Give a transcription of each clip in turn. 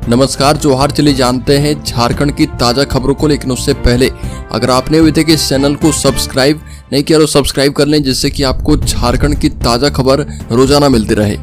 नमस्कार, जोहार। चलिए जानते हैं झारखंड की ताज़ा खबरों को, लेकिन उससे पहले अगर आपने अभी तक इस चैनल को सब्सक्राइब नहीं किया तो सब्सक्राइब कर लें, जिससे कि आपको झारखंड की ताज़ा खबर रोजाना मिलती रहे।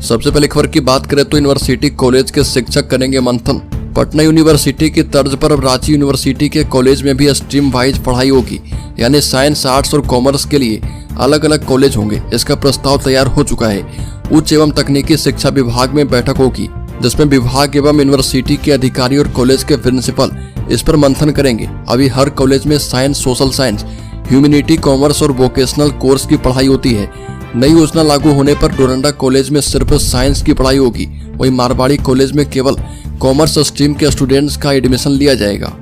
सबसे पहले खबर की बात करें तो यूनिवर्सिटी कॉलेज के शिक्षक करेंगे मंथन। पटना यूनिवर्सिटी की तर्ज पर अब रांची यूनिवर्सिटी के कॉलेज में भी स्ट्रीम वाइज पढ़ाई होगी, यानी साइंस, आर्ट्स और कॉमर्स के लिए अलग अलग कॉलेज होंगे। इसका प्रस्ताव तैयार हो चुका है। उच्च एवं तकनीकी शिक्षा विभाग में बैठक होगी, जिसमें विभाग एवं यूनिवर्सिटी के अधिकारी और कॉलेज के प्रिंसिपल इस पर मंथन करेंगे। अभी हर कॉलेज में science, social science, humanity, commerce और वोकेशनल कोर्स की पढ़ाई होती है। नई योजना लागू होने पर डोरंडा कॉलेज में सिर्फ साइंस की पढ़ाई होगी, वहीं मारवाड़ी कॉलेज में केवल कॉमर्स स्ट्रीम के स्टूडेंट्स का एडमिशन लिया जाएगा।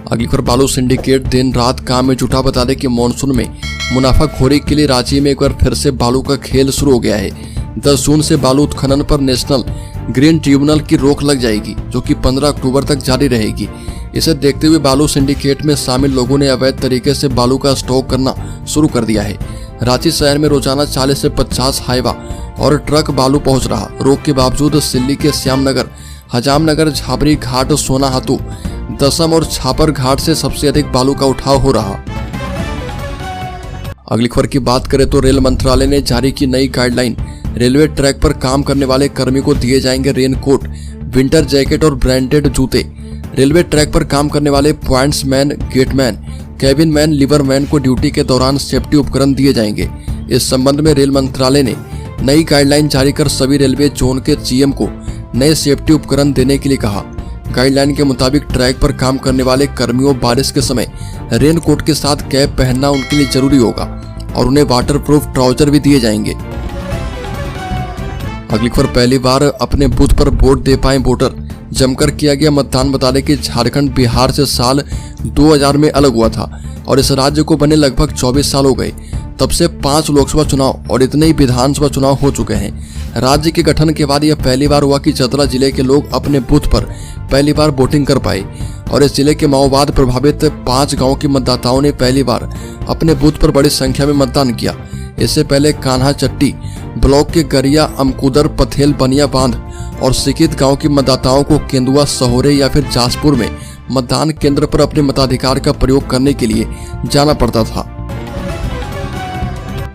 अगली खबर, बालू सिंडिकेट दिन रात काम में जुटा। बता दें कि मानसून में मुनाफाखोरी के लिए रांची में एक बार फिर से बालू का खेल शुरू हो गया है। 10 जून से बालू उत्खनन पर नेशनल ग्रीन ट्रिब्यूनल की रोक लग जाएगी, जो कि 15 अक्टूबर तक जारी रहेगी। इसे देखते हुए बालू सिंडिकेट में शामिल लोगों ने अवैध तरीके से बालू का स्टॉक करना शुरू कर दिया है। रांची शहर में रोजाना 40 से 50 हाईवा और ट्रक बालू पहुंच रहा। रोक के बावजूद सिल्ली के श्यामनगर, हजामनगर, झाबरी घाट, सोनाहातू, दसम और छापर घाट से सबसे अधिक बालू का उठाव हो रहा। अगली खबर की बात करें तो रेल मंत्रालय ने जारी की नई गाइडलाइन। रेलवे ट्रैक पर काम करने वाले कर्मी को दिए जाएंगे रेनकोट, विंटर जैकेट और ब्रांडेड जूते। रेलवे ट्रैक पर काम करने वाले पॉइंट्समैन, गेटमैन, कैबिन मैन, लीवरमैन को ड्यूटी के दौरान सेफ्टी उपकरण दिए जाएंगे। इस संबंध में रेल मंत्रालय ने नई गाइडलाइन जारी कर सभी रेलवे जोन के जीएम को नए सेफ्टी उपकरण देने के लिए कहा। गाइडलाइन के मुताबिक ट्रैक पर काम करने वाले कर्मियों बारिश के समय रेनकोट के साथ कैप पहनना उनके लिए जरूरी होगा और उन्हें वाटरप्रूफ ट्राउजर भी दिए जाएंगे। अगली खबर, पहली बार अपने बूथ पर वोट दे पाए वोटर। जमकर किया गया मतदान। बता दें कि झारखंड बिहार से साल 2000 में अलग हुआ था और इस राज्य को बने लगभग 24 साल हो गए। तब से 5 लोकसभा चुनाव और इतने ही विधानसभा चुनाव हो चुके हैं। राज्य के गठन के बाद यह पहली बार हुआ कि चतरा जिले के लोग अपने बूथ पर पहली बार वोटिंग कर पाए और इस जिले के माओवाद प्रभावित 5 गांव के मतदाताओं ने पहली बार अपने बूथ पर बड़ी संख्या में मतदान किया। इससे पहले कान्हा चट्टी ब्लॉक के गरिया, अमकुदर, पथेल, बनिया बांध और सिकित गांव के मतदाताओं को केंदुआ, सहोरे या फिर जासपुर में मतदान केंद्र पर अपने मताधिकार का प्रयोग करने के लिए जाना पड़ता था।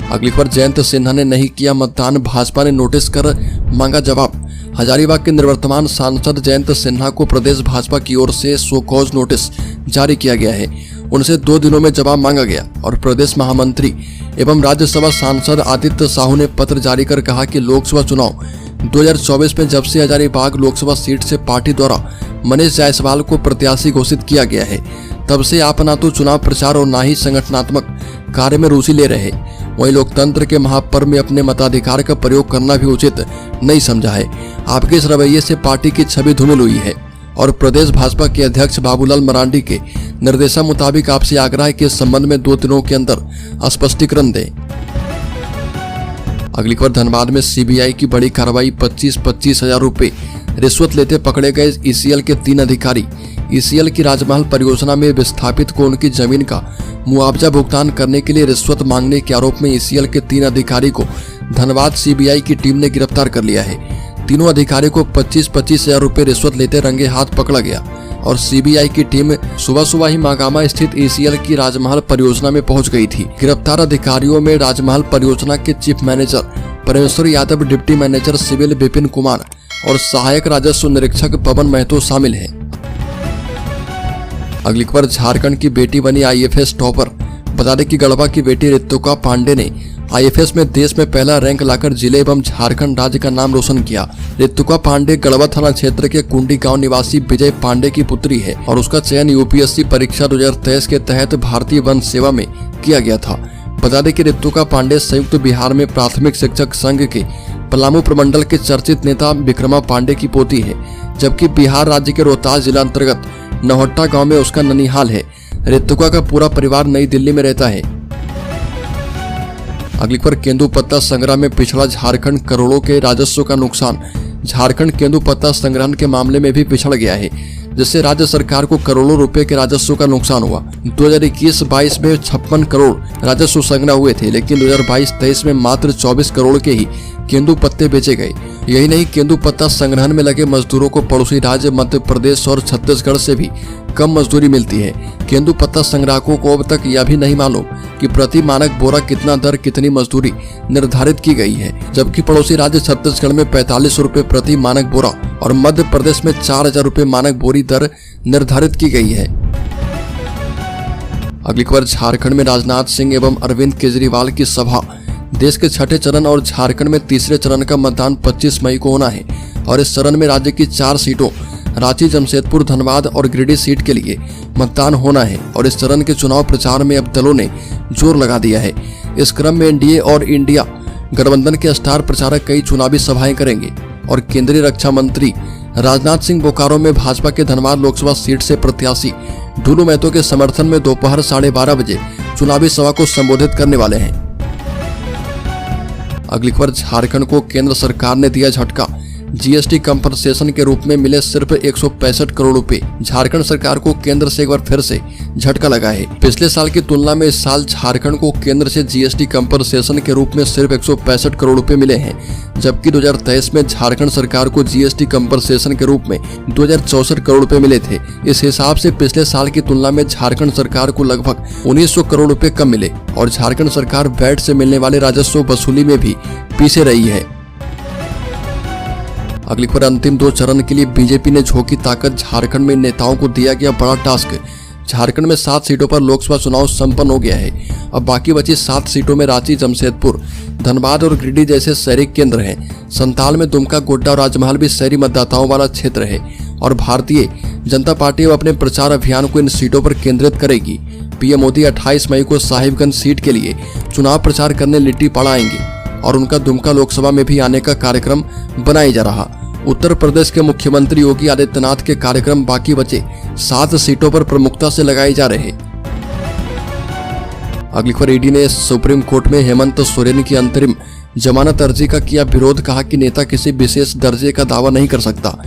अगली खबर, जयंत सिन्हा ने नहीं किया मतदान, भाजपा ने नोटिस कर मांगा जवाब। हजारीबाग के निवर्तमान सांसद जयंत सिन्हा को प्रदेश भाजपा की ओर से शो कॉज नोटिस जारी किया गया है। उनसे 2 दिनों में जवाब मांगा गया और प्रदेश महामंत्री एवं राज्यसभा सांसद आदित्य साहू ने पत्र जारी कर कहा कि लोकसभा चुनाव 2024 में जब से हजारीबाग लोकसभा सीट से पार्टी द्वारा मनीष जायसवाल को प्रत्याशी घोषित किया गया है, तब से आप ना तो चुनाव प्रचार और ना ही संगठनात्मक कार्य में रुचि ले रहे। वहीं लोकतंत्र के महापर्व में अपने मताधिकार का प्रयोग करना भी उचित नहीं समझा है। आपके इस रवैये से पार्टी की छवि धूमिल हुई है और प्रदेश भाजपा के अध्यक्ष बाबूलाल मरांडी के निर्देशा मुताबिक आपसे आग्रह है कि इस संबंध में 2 दिनों के अंदर स्पष्टीकरण दें। अगली खबर, धनबाद में सीबीआई की बड़ी कार्रवाई। 25-25 हजार रुपए रिश्वत लेते पकड़े गए ईसीएल के 3 अधिकारी। ईसीएल की राजमहल परियोजना में विस्थापित को उनकी जमीन का मुआवजा भुगतान करने के लिए रिश्वत मांगने के आरोप में ईसीएल के 3 अधिकारी को धनबाद सीबीआई की टीम ने गिरफ्तार कर लिया है। तीनों अधिकारी को 25-25 हजार रुपए रिश्वत लेते रंगे हाथ पकड़ा गया और सीबीआई की टीम सुबह ही मागामा स्थित ईसीएल की राजमहल परियोजना में पहुंच गई थी। गिरफ्तार अधिकारियों में राजमहल परियोजना के chief manager Parmeshwar Yadav, deputy manager civil Vipin Kumar और सहायक राजस्व निरीक्षक पवन महतो शामिल हैं। अगली खबर, झारखंड की बेटी बनी आईएफएस टॉपर। बता दें कि गढ़वा की बेटी रितुका पांडे ने आईएफएस में देश में पहला रैंक लाकर जिले एवं झारखंड राज्य का नाम रोशन किया। रितुका पांडे गढ़वा थाना क्षेत्र के कुंडी गांव निवासी विजय पांडे की पुत्री है और उसका चयन यूपीएससी परीक्षा 2023 के तहत भारतीय वन सेवा में किया गया था। बता दें कि रितुका पांडे संयुक्त बिहार में प्राथमिक शिक्षक संघ के पलामू प्रमंडल के चर्चित नेता विक्रमा पांडे की पोती है, जबकि बिहार राज्य के रोहतास जिला अंतर्गत नौहट्टा गांव में उसका ननिहाल है। रितुका का पूरा परिवार नई दिल्ली में रहता है। अगली खबर, केंदुपत्ता संग्रह में पिछड़ा झारखंड, करोड़ों के राजस्व का नुकसान। झारखंड केंदुपत्ता संग्रहण के मामले में भी पिछड़ गया है। जिससे राज्य सरकार को करोड़ों रुपए के राजस्व का नुकसान हुआ। 2021-22 में 56 करोड़ राजस्व संग्रह हुए थे, लेकिन 2022-23 में मात्र 24 करोड़ के ही केंदू पत्ते बेचे गए। यही नहीं, केंदू पत्ता संग्रहण में लगे मजदूरों को पड़ोसी राज्य मध्य प्रदेश और छत्तीसगढ़ से भी कम मजदूरी मिलती है। केंदू पत्ता संग्राहकों को अब तक यह भी नहीं मालूम कि प्रति मानक बोरा कितना दर कितनी मजदूरी निर्धारित की गई है, जबकि पड़ोसी राज्य छत्तीसगढ़ में 45 रुपए प्रति मानक बोरा और मध्य प्रदेश में 4000 रुपए मानक बोरी दर निर्धारित की गई है। अगली खबर, झारखंड में राजनाथ सिंह एवं अरविंद केजरीवाल की सभा। देश के छठे चरण और झारखंड में तीसरे चरण का मतदान 25 मई को होना है और इस चरण में राज्य की 4 सीटों रांची, जमशेदपुर, धनबाद और गिरिडीह सीट के लिए मतदान होना है और इस चरण के चुनाव प्रचार में अब दलों ने जोर लगा दिया है। इस क्रम में एनडीए और इंडिया गठबंधन के स्टार प्रचारक कई चुनावी सभाएं करेंगे और केंद्रीय रक्षा मंत्री राजनाथ सिंह बोकारो में भाजपा के धनबाद लोकसभा सीट से प्रत्याशी ढूलू महतो के समर्थन में दोपहर 12:30 बजे चुनावी सभा को संबोधित करने वाले हैं। अगली खबर, झारखंड को केंद्र सरकार ने दिया झटका। जीएसटी कंपनसेशन के रूप में मिले सिर्फ 165 करोड़ रुपए। झारखंड सरकार को केंद्र से एक बार फिर से झटका लगा है। पिछले साल की तुलना में इस साल झारखंड को केंद्र से जीएसटी कंपनसेशन के रूप में सिर्फ 165 करोड़ रुपए मिले हैं, जबकि 2023 में झारखंड सरकार को जीएसटी कंपनसेशन के रूप में 2064 करोड़ रुपए मिले थे। इस हिसाब से पिछले साल की तुलना में झारखंड सरकार को लगभग 1900 करोड़ रुपए कम मिले और झारखंड सरकार वैट से मिलने वाले राजस्व वसूली में भी पीछे रही है। अगली खबर, अंतिम 2 चरण के लिए बीजेपी ने झोंकी ताकत। झारखंड में नेताओं को दिया गया बड़ा टास्क। झारखंड में 7 सीटों पर लोकसभा चुनाव संपन्न हो गया है। अब बाकी बची 7 सीटों में रांची, जमशेदपुर, धनबाद और गिरिडीह जैसे शहरी केंद्र हैं। संताल में दुमका, गोड्डा और राजमहल भी शहरी मतदाताओं वाला क्षेत्र है और भारतीय जनता पार्टी अब अपने प्रचार अभियान को इन सीटों पर केंद्रित करेगी। पीएम मोदी 28 मई को साहिबगंज सीट के लिए चुनाव प्रचार करने लिट्टीपाड़ा आएंगे और उनका दुमका लोकसभा में भी आने का कार्यक्रम बनाया जा रहा। उत्तर प्रदेश के मुख्यमंत्री योगी आदित्यनाथ के कार्यक्रम बाकी बचे 7 सीटों पर प्रमुखता से लगाए जा रहे। अगली खबर, ईडी ने सुप्रीम कोर्ट में हेमंत सोरेन की अंतरिम जमानत अर्जी का किया विरोध। कहा कि नेता किसी विशेष दर्जे का दावा नहीं कर सकता।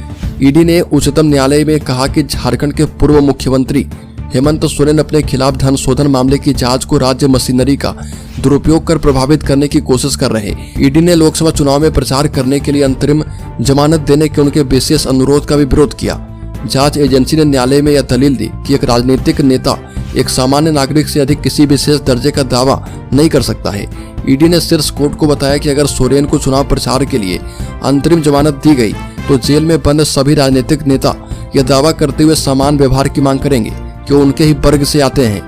ईडी ने उच्चतम न्यायालय में कहा कि झारखंड के पूर्व मुख्यमंत्री हेमंत सोरेन अपने खिलाफ धन शोधन मामले की जांच को राज्य मशीनरी का दुरुपयोग कर प्रभावित करने की कोशिश कर रहे। ईडी ने लोकसभा चुनाव में प्रचार करने के लिए अंतरिम जमानत देने के उनके विशेष अनुरोध का भी विरोध किया। जांच एजेंसी ने न्यायालय में यह दलील दी कि एक राजनीतिक नेता एक सामान्य नागरिक से अधिक किसी विशेष दर्जे का दावा नहीं कर सकता है। ईडी ने शीर्ष कोर्ट को बताया कि अगर सोरेन को चुनाव प्रचार के लिए अंतरिम जमानत दी गई तो जेल में बंद सभी राजनीतिक नेता यह दावा करते हुए समान व्यवहार की मांग करेंगे कि उनके ही वर्ग से आते हैं।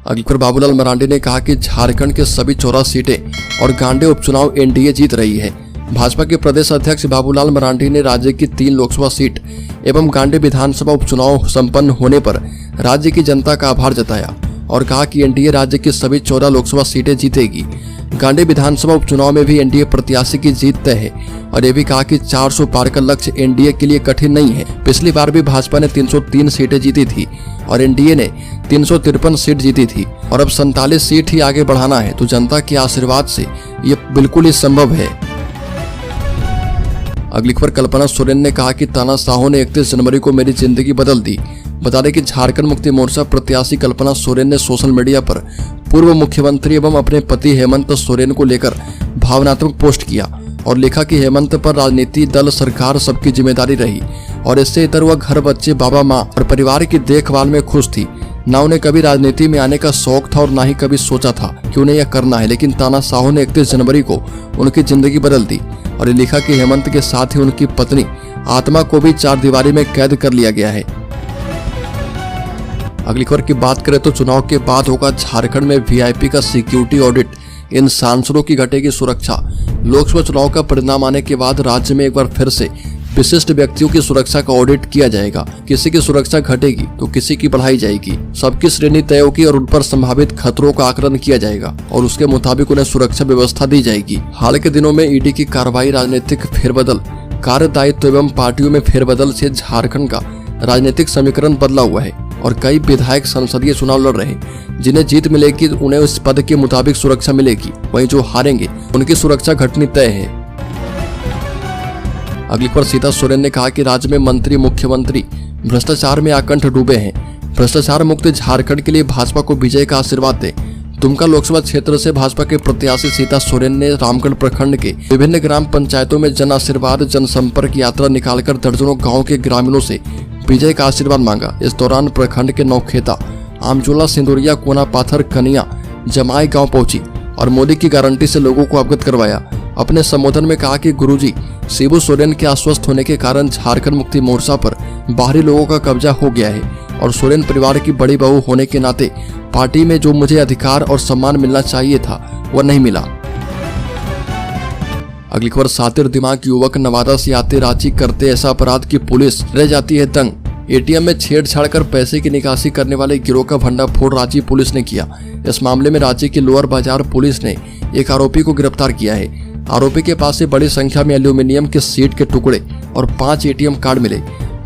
अगली खबर, बाबूलाल मरांडी ने कहा कि झारखंड के सभी 14 सीटें और गांडे उपचुनाव एनडीए जीत रही है। भाजपा के प्रदेश अध्यक्ष बाबूलाल मरांडी ने राज्य की 3 लोकसभा सीट एवं गांडे विधानसभा उपचुनाव संपन्न होने पर राज्य की जनता का आभार जताया और कहा कि एनडीए राज्य की सभी 14 लोकसभा सीटें जीतेगी। गांडे विधानसभा उपचुनाव में भी एनडीए प्रत्याशी की जीत तय है और ये भी कहा कि 400 पार का लक्ष्य एनडीए के लिए कठिन नहीं है। पिछली बार भी भाजपा ने 303 सीटें जीती थी और एनडीए ने 353 सीट जीती थी और अब 47 सीट ही आगे बढ़ाना है, तो जनता के आशीर्वाद से ये बिल्कुल ही संभव है। अगली खबर, कल्पना सोरेन ने कहा कि तानाशाहों ने 31 जनवरी को मेरी जिंदगी बदल दी। बता दें कि झारखंड मुक्ति मोर्चा प्रत्याशी कल्पना सोरेन ने सोशल मीडिया पर पूर्व मुख्यमंत्री एवं अपने पति हेमंत सोरेन को लेकर भावनात्मक पोस्ट किया और लिखा कि हेमंत पर राजनीति, दल, सरकार सबकी जिम्मेदारी रही और इससे इतर वह घर, बच्चे, बाबा, माँ और परिवार की देखभाल में खुश थी। ना उन्हें कभी राजनीति में आने का शौक था और ना ही कभी सोचा था कि उन्हें यह करना है, लेकिन तानाशाहों ने 31 जनवरी को उनकी जिंदगी बदल दी और ये लिखा कि हेमंत के साथ ही उनकी पत्नी आत्मा को भी 4 दीवारी में कैद कर लिया गया है। अगली खबर की बात करें तो चुनाव के बाद होगा झारखंड में वीआईपी का सिक्योरिटी ऑडिट। इन सांसदों की घटेगी सुरक्षा। लोकसभा चुनाव का परिणाम आने के बाद राज्य में एक बार फिर से विशिष्ट व्यक्तियों की सुरक्षा का ऑडिट किया जाएगा। किसी की सुरक्षा घटेगी तो किसी की बढ़ाई जाएगी। सबकी श्रेणी तय होगी और उन पर संभावित खतरों का आकलन किया जाएगा और उसके मुताबिक उन्हें सुरक्षा व्यवस्था दी जाएगी। हाल के दिनों में ईडी की कार्रवाई, राजनीतिक फेरबदल, कार्यदायित्व एवं पार्टियों में फेरबदल से झारखंड का राजनीतिक समीकरण बदला हुआ है और कई विधायक संसदीय चुनाव लड़ रहे। जिन्हें जीत मिलेगी उन्हें उस पद के मुताबिक सुरक्षा मिलेगी, वहीं जो हारेंगे उनकी सुरक्षा घटनी तय है। अगली खबर सीता सोरेन ने कहा कि राज्य में मंत्री मुख्यमंत्री भ्रष्टाचार में आकंठ डूबे हैं। भ्रष्टाचार मुक्त झारखंड के लिए भाजपा को विजय का आशीर्वाद दे। दुमका लोकसभा क्षेत्र से भाजपा के प्रत्याशी सीता सोरेन ने रामगढ़ प्रखंड के विभिन्न ग्राम पंचायतों में जन आशीर्वाद जनसंपर्क यात्रा निकालकर दर्जनों गाँव के ग्रामीणों से विजय का आशीर्वाद मांगा। इस दौरान प्रखंड के नौखेता, आमचोला, सिंदुरिया, कोना पाथर, कनिया, जमाई गांव पहुंची और मोदी की गारंटी से लोगों को अवगत करवाया। अपने संबोधन में कहा कि गुरुजी शिबू सोरेन के आश्वस्त होने के कारण झारखंड मुक्ति मोर्चा पर बाहरी लोगों का कब्जा हो गया है और सोरेन परिवार की बड़ी बहू होने के नाते पार्टी में जो मुझे अधिकार और सम्मान मिलना चाहिए था वह नहीं मिला। अगली खबर सातिर दिमाग युवक नवादा से आते रांची करते ऐसा अपराध की पुलिस रह जाती है दंग। एटीएम में छेड़छाड़ कर पैसे की निकासी करने वाले गिरोह का भंडाफोड़ रांची पुलिस ने किया। इस मामले में रांची की लोअर बाजार पुलिस ने एक आरोपी को गिरफ्तार किया है। आरोपी के पास से बड़ी संख्या में एल्यूमिनियम के सीट के टुकड़े और 5 एटीएम कार्ड मिले।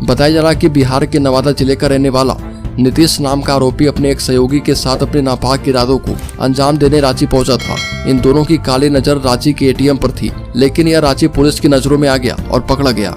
बताया जा रहा कि बिहार के नवादा जिले का रहने वाला नीतीश नाम का आरोपी अपने एक सहयोगी के साथ अपने नापाक इरादों को अंजाम देने रांची पहुंचा था। इन दोनों की काली नजर रांची के एटीएम पर थी, लेकिन यह रांची पुलिस की नजरों में आ गया और पकड़ा गया।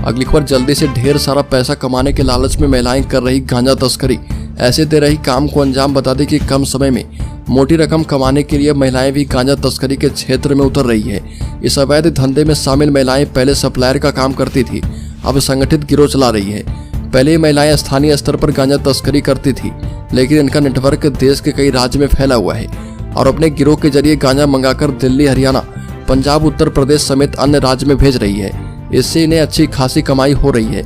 अगली खबर जल्दी से ढेर सारा पैसा कमाने के लालच में महिलाएं कर रही गांजा तस्करी। ऐसे दे रही काम को अंजाम। बता दें कि कम समय में मोटी रकम कमाने के लिए महिलाएं भी गांजा तस्करी के क्षेत्र में उतर रही है। इस अवैध धंधे में शामिल महिलाएं पहले सप्लायर का काम करती थी, अब संगठित गिरोह चला रही है। पहले ये महिलाएं स्थानीय स्तर पर गांजा तस्करी करती थी, लेकिन इनका नेटवर्क देश के कई राज्य में फैला हुआ है और अपने गिरोह के जरिए गांजा मंगाकर दिल्ली, हरियाणा, पंजाब, उत्तर प्रदेश समेत अन्य राज्य में भेज रही है। इससे इन्हें अच्छी खासी कमाई हो रही है।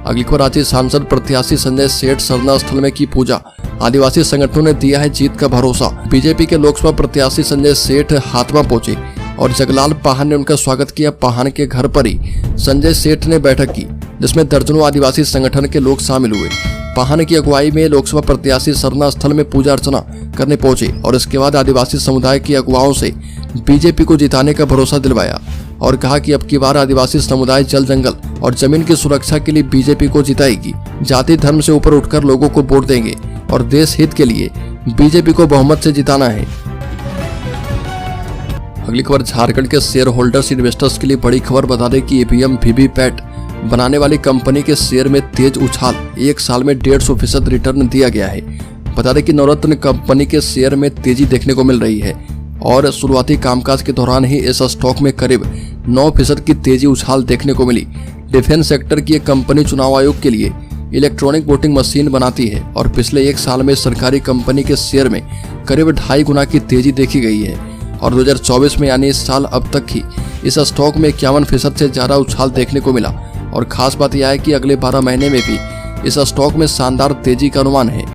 अगली खबर रांची सांसद प्रत्याशी संजय सेठ सरना स्थल में की पूजा। आदिवासी संगठनों ने दिया है जीत का भरोसा। बीजेपी के लोकसभा प्रत्याशी संजय सेठ हाथमा पहुंचे और जगलाल पाहन ने उनका स्वागत किया। पाहन के घर पर ही संजय सेठ ने बैठक की, जिसमें दर्जनों आदिवासी संगठन के लोग शामिल हुए। पाहन की अगुवाई में लोकसभा प्रत्याशी सरना स्थल में पूजा अर्चना करने पहुंचे और इसके बाद आदिवासी समुदाय की अगुवाओं से बीजेपी को जिताने का भरोसा दिलवाया और कहा कि अब की बार आदिवासी समुदाय जल, जंगल और जमीन की सुरक्षा के लिए बीजेपी को जिताएगी। जाति धर्म से ऊपर उठकर लोगों को वोट देंगे और देश हित के लिए बीजेपी को बहुमत से जिताना है। अगली खबर झारखंड के शेयर होल्डर्स इन्वेस्टर्स के लिए बड़ी खबर। बता दें कि ईवीएम वीवीपैट बनाने वाली कंपनी के शेयर में तेज उछाल। एक साल में 150% रिटर्न दिया गया है। बता दें कि नवरत्न कंपनी के शेयर में तेजी देखने को मिल रही है और शुरुआती कामकाज के दौरान ही इस स्टॉक में करीब 9% की तेजी उछाल देखने को मिली। डिफेंस सेक्टर की एक कंपनी चुनाव आयोग के लिए इलेक्ट्रॉनिक वोटिंग मशीन बनाती है और पिछले एक साल में सरकारी कंपनी के शेयर में करीब 2.5 गुना की तेजी देखी गई है और 2024 में यानी इस साल अब तक ही इस स्टॉक में 51% से ज्यादा उछाल देखने को मिला। और खास बात यह है कि अगले 12 महीने में भी इस स्टॉक में शानदार तेजी का अनुमान है।